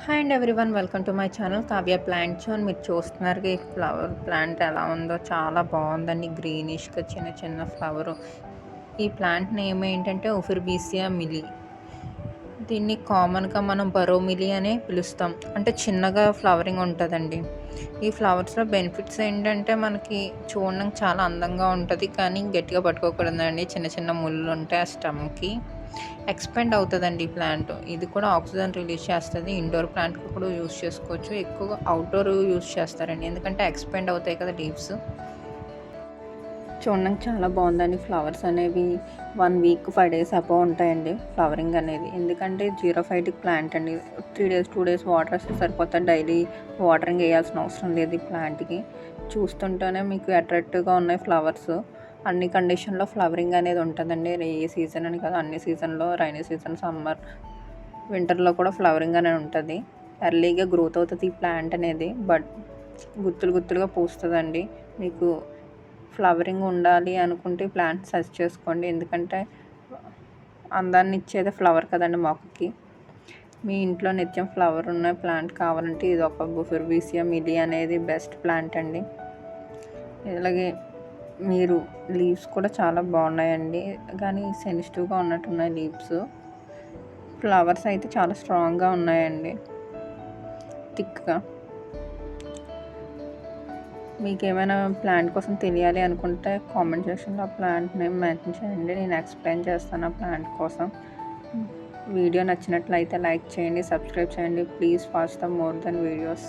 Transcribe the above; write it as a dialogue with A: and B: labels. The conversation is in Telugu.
A: Hi and everyone, welcome to my channel Kavya plant zone. మీరు చూస్తున్నారు ఈ ఫ్లవర్ ప్లాంట్ ఎలా ఉందో, చాలా బాగుందండి. గ్రీనిష్గా చిన్న చిన్న ఫ్లవరు. ఈ ప్లాంట్ నేమ్ ఏంటంటే ఒఫిర్బీసియా మిలీ. దీన్ని కామన్గా మనం బరో మిలీ అనే పిలుస్తాం. అంటే చిన్నగా ఫ్లవరింగ్ ఉంటుందండి. ఈ ఫ్లవర్స్లో బెనిఫిట్స్ ఏంటంటే మనకి చూడడానికి చాలా అందంగా ఉంటుంది, కానీ గట్టిగా పట్టుకోకూడదండి. చిన్న చిన్న ముళ్ళు ఉంటాయి ఆ స్టమ్కి. ఎక్స్పెండ్ అవుతుందండి ఈ ప్లాంట్. ఇది కూడా ఆక్సిజన్ రిలీజ్ చేస్తుంది. ఇండోర్ ప్లాంట్కి కూడా యూస్ చేసుకోవచ్చు. ఎక్కువగా అవుట్డోర్ యూస్ చేస్తారండి, ఎందుకంటే ఎక్స్పెండ్ అవుతాయి కదా లీవ్స్. చూడడానికి చాలా బాగుందండి. ఫ్లవర్స్ అనేవి 1 వీక్ 5 డేస్ అబౌ ఉంటాయండి ఫ్లవరింగ్ అనేది. ఎందుకంటే జీరోఫైటిక్ ప్లాంట్ అండి. 3 డేస్ 2 డేస్ వాటర్ వస్తే సరిపోతుంది. డైలీ వాటరింగ్ వేయాల్సిన అవసరం లేదు ఈ ప్లాంట్కి. చూస్తుంటేనే మీకు అట్రాక్టివ్గా ఉన్నాయి ఫ్లవర్స్. అన్ని కండిషన్లో ఫ్లవరింగ్ అనేది ఉంటుందండి. ఏ సీజన్ అని కాదు, అన్ని సీజన్లో, రైనీ సీజన్, సమ్మర్, వింటర్లో కూడా ఫ్లవరింగ్ అనేది ఉంటుంది. ఎర్లీగా గ్రోత్ అవుతుంది ఈ ప్లాంట్ అనేది. బట్ గుత్తులు గుత్తులుగా పూస్తుందండి. మీకు ఫ్లవరింగ్ ఉండాలి అనుకుంటే ప్లాంట్ సెర్చ్ చేసుకోండి, ఎందుకంటే అందాన్ని ఇచ్చేదే ఫ్లవర్ కదండి మొక్కకి. మీ ఇంట్లో నిత్యం ఫ్లవర్ ఉన్న ప్లాంట్ కావాలంటే ఇది ఒక ఒఫిర్బీసియా మిలీ అనేది బెస్ట్ ప్లాంట్ అండి. ఇలాగే మీరు లీవ్స్ కూడా చాలా బాగున్నాయండి, కానీ సెన్సిటివ్గా ఉన్నట్టున్నాయి లీవ్స్. ఫ్లవర్స్ అయితే చాలా స్ట్రాంగ్గా ఉన్నాయండి, థిక్గా. మీకు ఏమైనా ప్లాంట్ కోసం తెలియాలి అనుకుంటే కామెంట్ సెక్షన్లో ఆ ప్లాంట్ నేమ్ మెన్షన్ చేయండి, నేను ఎక్స్ప్లెయిన్ చేస్తాను ఆ ప్లాంట్ కోసం. వీడియో నచ్చినట్లయితే లైక్ చేయండి, సబ్స్క్రైబ్ చేయండి. Please watch the more than videos.